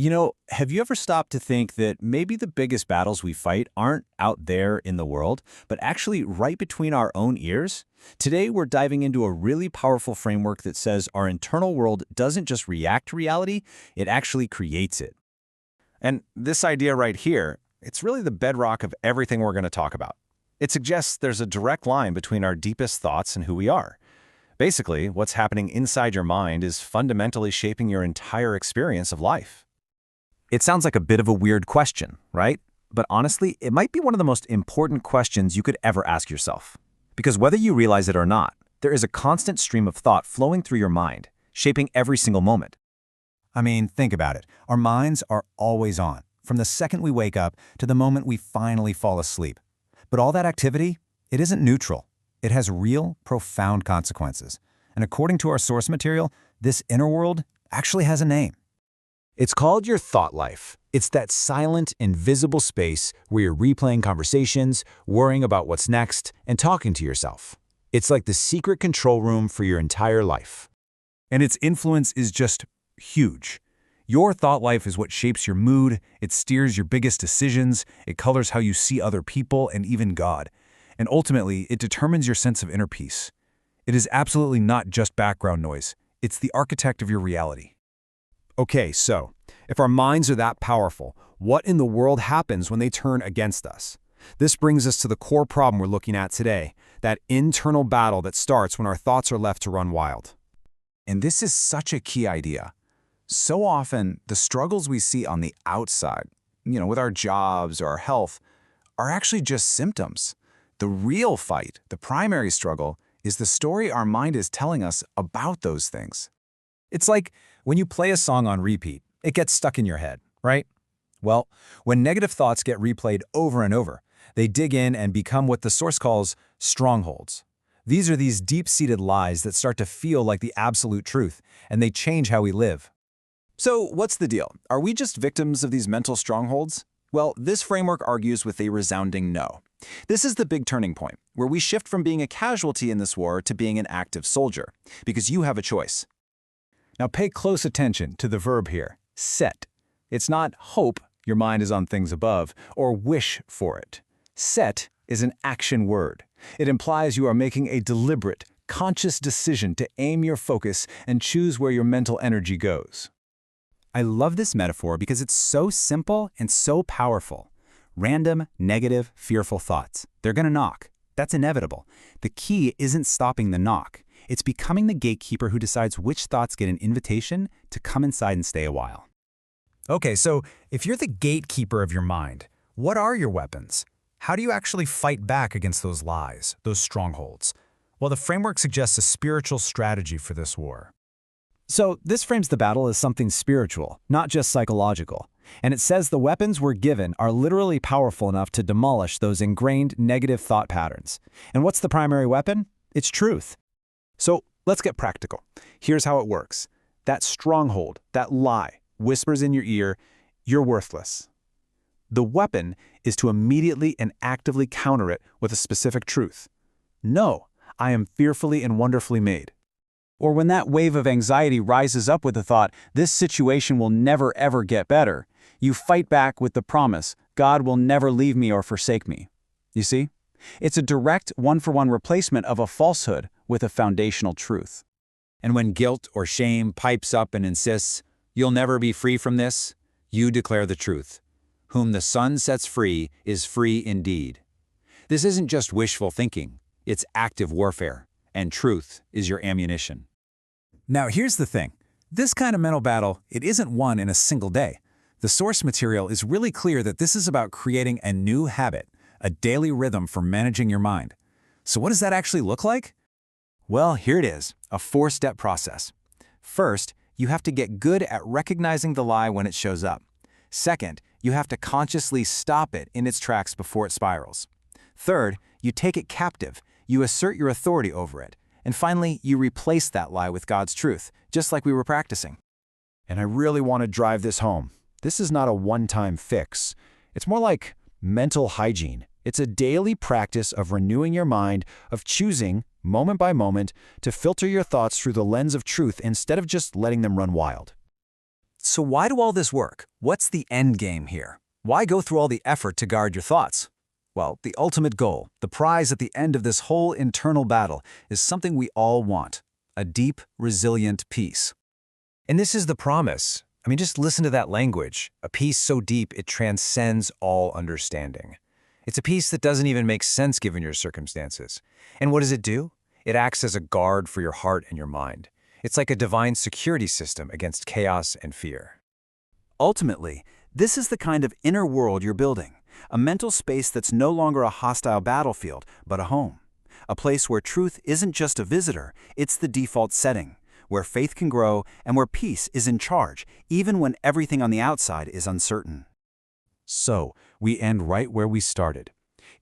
Have you ever stopped to think that maybe the biggest battles we fight aren't out there in the world, but actually right between our own ears? Today, we're diving into a really powerful framework that says our internal world doesn't just react to reality, it actually creates it. And this idea right here, it's really the bedrock of everything we're going to talk about. It suggests there's a direct line between our deepest thoughts and who we are. Basically, what's happening inside your mind is fundamentally shaping your entire experience of life. It sounds like a bit of a weird question, right? But honestly, it might be one of the most important questions you could ever ask yourself. Because whether you realize it or not, there is a constant stream of thought flowing through your mind, shaping every single moment. I mean, think about it. Our minds are always on, from the second we wake up to the moment we finally fall asleep. But all that activity, it isn't neutral. It has real, profound consequences. And according to our source material, this inner world actually has a name. It's called your thought life. It's that silent, invisible space where you're replaying conversations, worrying about what's next, and talking to yourself. It's like the secret control room for your entire life. And its influence is just huge. Your thought life is what shapes your mood, it steers your biggest decisions, it colors how you see other people and even God. And ultimately, it determines your sense of inner peace. It is absolutely not just background noise. It's the architect of your reality. Okay, so, if our minds are that powerful, what in the world happens when they turn against us? This brings us to the core problem we're looking at today, that internal battle that starts when our thoughts are left to run wild. And this is such a key idea. So often, the struggles we see on the outside, with our jobs or our health, are actually just symptoms. The real fight, the primary struggle, is the story our mind is telling us about those things. It's like when you play a song on repeat, it gets stuck in your head, right? Well, when negative thoughts get replayed over and over, they dig in and become what the source calls strongholds. These are these deep-seated lies that start to feel like the absolute truth, and they change how we live. So, what's the deal? Are we just victims of these mental strongholds? Well, this framework argues with a resounding no. This is the big turning point, where we shift from being a casualty in this war to being an active soldier, because you have a choice. Now pay close attention to the verb here, set. It's not hope your mind is on things above, or wish for it. Set is an action word. It implies you are making a deliberate, conscious decision to aim your focus and choose where your mental energy goes. I love this metaphor because it's so simple and so powerful. Random, negative, fearful thoughts. They're going to knock. That's inevitable. The key isn't stopping the knock. It's becoming the gatekeeper who decides which thoughts get an invitation to come inside and stay a while. Okay, so if you're the gatekeeper of your mind, what are your weapons? How do you actually fight back against those lies, those strongholds? Well, the framework suggests a spiritual strategy for this war. So this frames the battle as something spiritual, not just psychological. And it says the weapons we're given are literally powerful enough to demolish those ingrained negative thought patterns. And what's the primary weapon? It's truth. So let's get practical. Here's how it works. That stronghold, that lie, whispers in your ear, you're worthless. The weapon is to immediately and actively counter it with a specific truth. No, I am fearfully and wonderfully made. Or when that wave of anxiety rises up with the thought, this situation will never ever get better, you fight back with the promise, God will never leave me or forsake me. You see? It's a direct one-for-one replacement of a falsehood with a foundational truth. And when guilt or shame pipes up and insists, you'll never be free from this, you declare the truth. Whom the Son sets free is free indeed. This isn't just wishful thinking, it's active warfare, and truth is your ammunition. Now here's the thing. This kind of mental battle, it isn't won in a single day. The source material is really clear that this is about creating a new habit, a daily rhythm for managing your mind. So what does that actually look like? Well, here it is, a 4-step process. First, you have to get good at recognizing the lie when it shows up. Second, you have to consciously stop it in its tracks before it spirals. Third, you take it captive. You assert your authority over it. And finally, you replace that lie with God's truth, just like we were practicing. And I really want to drive this home. This is not a one-time fix. It's more like mental hygiene. It's a daily practice of renewing your mind, of choosing, moment by moment, to filter your thoughts through the lens of truth instead of just letting them run wild. So why do all this work? What's the end game here? Why go through all the effort to guard your thoughts? Well, the ultimate goal, the prize at the end of this whole internal battle, is something we all want: a deep, resilient peace. And this is the promise. I mean, just listen to that language. A peace so deep it transcends all understanding. It's a peace that doesn't even make sense given your circumstances. And what does it do? It acts as a guard for your heart and your mind. It's like a divine security system against chaos and fear. Ultimately, this is the kind of inner world you're building, a mental space that's no longer a hostile battlefield, but a home. A place where truth isn't just a visitor, it's the default setting, where faith can grow and where peace is in charge, even when everything on the outside is uncertain. So, we end right where we started.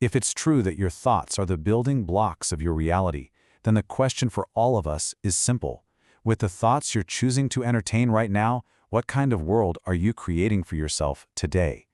If it's true that your thoughts are the building blocks of your reality, then the question for all of us is simple. With the thoughts you're choosing to entertain right now, what kind of world are you creating for yourself today?